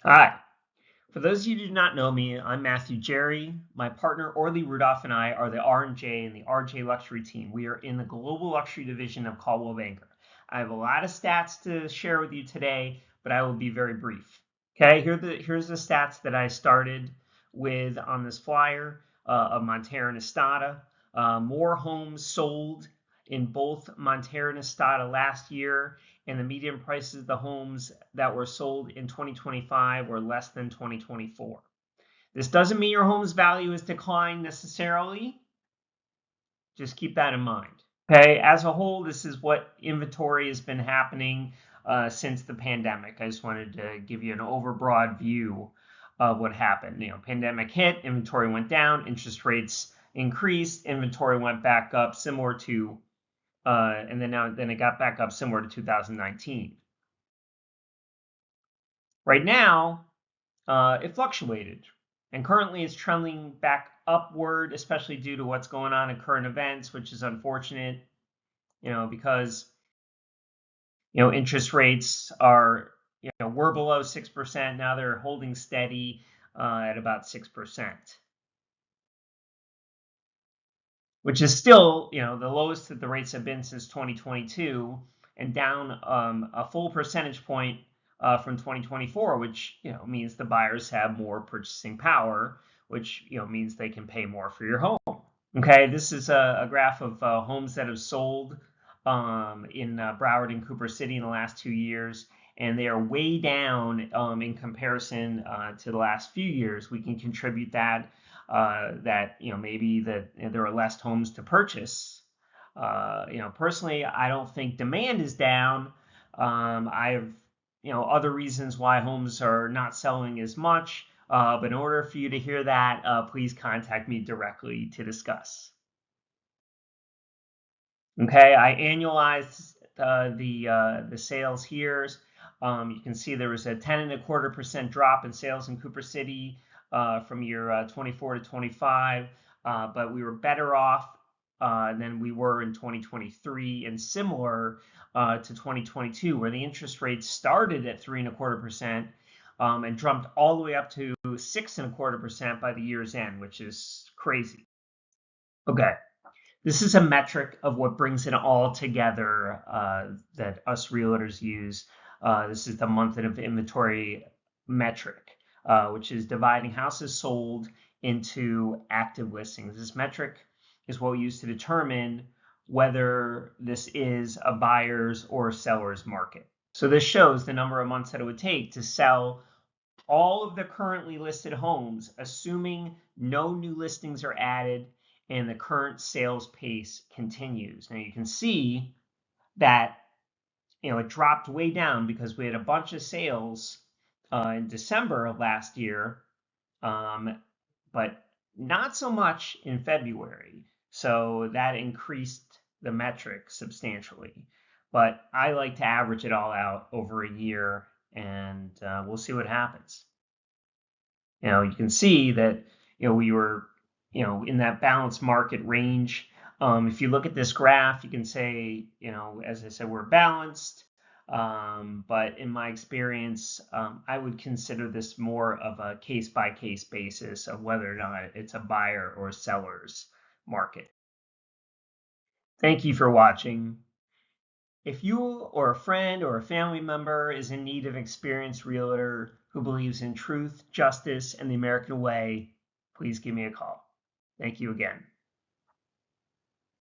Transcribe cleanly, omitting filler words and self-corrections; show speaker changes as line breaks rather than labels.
Hi. For those of you who do not know me, I'm Matthew Jerry. My partner Orly Rudolph and I are the R&J and the RJ Luxury team. We are in the global luxury division of Coldwell Banker. I have a lot of stats to share with you today, but I will be very brief. Okay, here's the stats that I started with on this flyer of Monterra and Estada. More homes sold in both Monterra and Estada last year, and the median prices of the homes that were sold in 2025 were less than 2024. This doesn't mean your home's value is declined necessarily. Just keep that in mind. Okay, as a whole, this is what inventory has been happening since the pandemic. I just wanted to give you an overbroad view of what happened. Pandemic hit, inventory went down, interest rates increased, inventory went back up, similar to, and then it got back up similar to 2019. Right now, it fluctuated, and currently it's trending back upward, especially due to what's going on in current events, which is unfortunate. Because interest rates are we're below 6%. Now they're holding steady at about 6%, which is still the lowest that the rates have been since 2022, and down a full percentage point from 2024, which means the buyers have more purchasing power, which means they can pay more for your home. Okay, this is a graph of homes that have sold in Broward and Cooper City in the last 2 years, and they are way down in comparison to the last few years. We can contribute that maybe that there are less homes to purchase. Personally, I don't think demand is down. I have other reasons why homes are not selling as much. But in order for you to hear that, please contact me directly to discuss. Okay, I annualized the sales here. You can see there was a 10.25% drop in sales in Cooper City from year 24 to 25, but we were better off than we were in 2023, and similar to 2022, where the interest rate started at 3.25%. And jumped all the way up to 6.25% by the year's end, which is crazy. Okay, this is a metric of what brings it all together that us realtors use. This is the month of inventory metric, which is dividing houses sold into active listings. This metric is what we use to determine whether this is a buyer's or seller's market. So this shows the number of months that it would take to sell all of the currently listed homes, assuming no new listings are added and the current sales pace continues. Now you can see that it dropped way down because we had a bunch of sales in December of last year, but not so much in February. So that increased the metric substantially. But I like to average it all out over a year, and we'll see what happens. You can see that we were in that balanced market range. If you look at this graph, you can say as I said, we're balanced. But in my experience, I would consider this more of a case-by-case basis of whether or not it's a buyer or a seller's market. Thank you for watching. If you or a friend or a family member is in need of an experienced realtor who believes in truth, justice, and the American way, please give me a call. Thank you again.